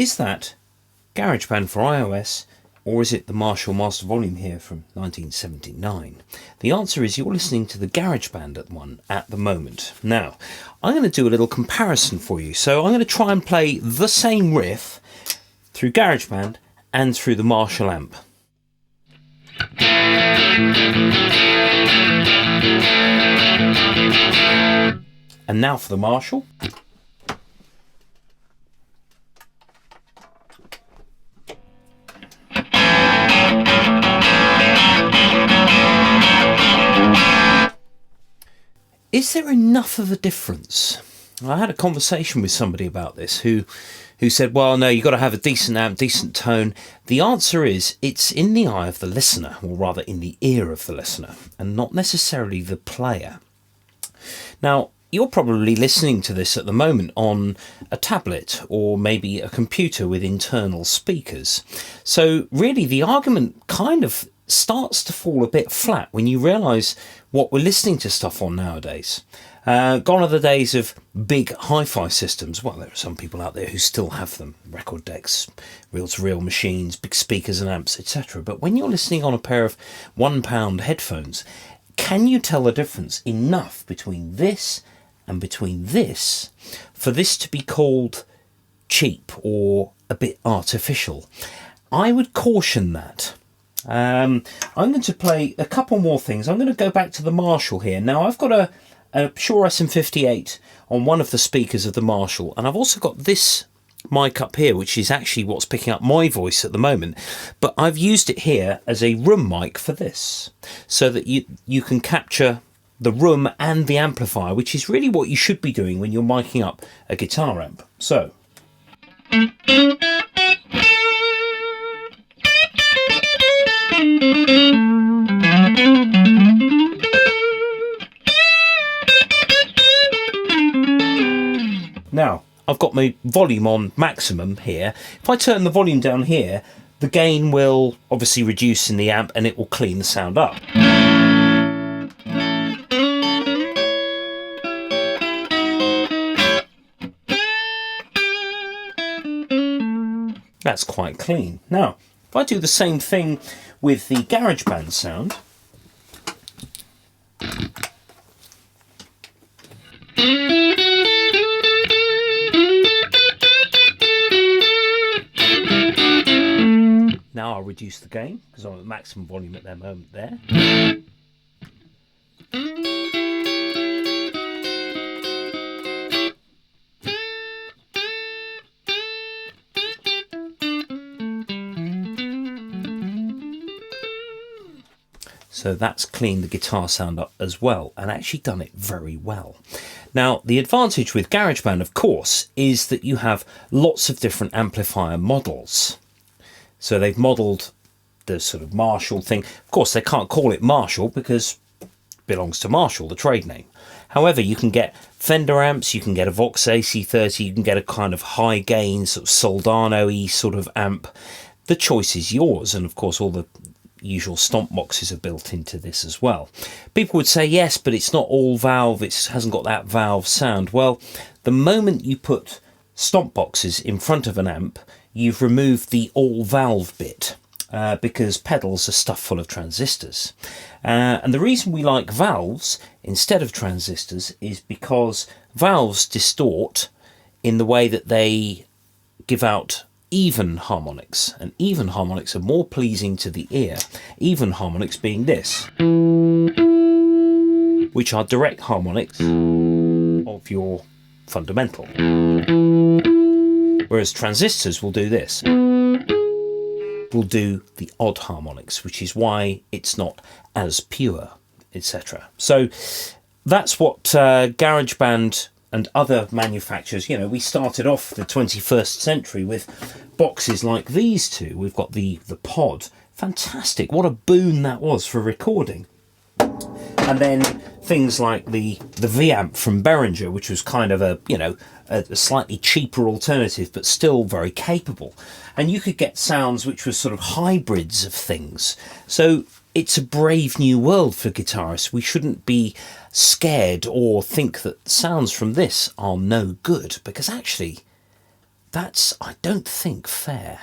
Is that GarageBand for iOS, or is it the Marshall Master Volume here from 1979? The answer is you're listening to the GarageBand one at the moment. Now, I'm going to do a little comparison for you. So I'm going to try and play the same riff through GarageBand and through the Marshall amp. And now for the Marshall. Is there enough of a difference? I had a conversation with somebody about this who said, well, no, you've got to have a decent amp, decent tone. The answer is it's in the eye of the listener, or rather in the ear of the listener, and not necessarily the player. Now, you're probably listening to this at the moment on a tablet or maybe a computer with internal speakers. So really the argument kind of starts to fall a bit flat when you realise what we're listening to stuff on nowadays. Gone are the days of big hi-fi systems. Well, there are some people out there who still have them. Record decks, reel-to-reel machines, big speakers and amps, etc. But when you're listening on a pair of £1 headphones, can you tell the difference enough between this and between this for this to be called cheap or a bit artificial? I would caution that. I'm going to play a couple more things. I'm going to go back to the Marshall here. Now, I've got a Shure SM58 on one of the speakers of the Marshall, and I've also got this mic up here, which is actually what's picking up my voice at the moment, but I've used it here as a room mic for this, so that you can capture the room and the amplifier, which is really what you should be doing when you're miking up a guitar amp. So now, I've got my volume on maximum here. If I turn the volume down here, the gain will obviously reduce in the amp and it will clean the sound up. That's quite clean. Now, if I do the same thing with the GarageBand sound, now I'll reduce the gain because I'm at maximum volume at that moment there. So that's cleaned the guitar sound up as well, and actually done it very well. Now, the advantage with GarageBand, of course, is that you have lots of different amplifier models. So they've modelled the sort of Marshall thing. Of course, they can't call it Marshall because it belongs to Marshall, the trade name. However, you can get Fender amps, you can get a Vox AC30, you can get a kind of high gain, sort of Soldano-y sort of amp. The choice is yours, and of course all the usual stomp boxes are built into this as well. People would say, yes, but it's not all valve, it hasn't got that valve sound. Well, the moment you put stomp boxes in front of an amp, you've removed the all valve bit, because pedals are stuffed full of transistors. And the reason we like valves instead of transistors is because valves distort in the way that they give out even harmonics, and even harmonics are more pleasing to the ear. Even harmonics being this, which are direct harmonics of your fundamental, whereas transistors will do this, will do the odd harmonics, which is why it's not as pure, etc. So that's what GarageBand and other manufacturers, you know, we started off the 21st century with boxes like these two. We've got the Pod. Fantastic. What a boon that was for recording. And then things like the V-amp from Behringer, which was kind of a, you know, a slightly cheaper alternative, but still very capable. And you could get sounds which were sort of hybrids of things. So it's a brave new world for guitarists. We shouldn't be scared or think that sounds from this are no good, because actually That's, I don't think, fair.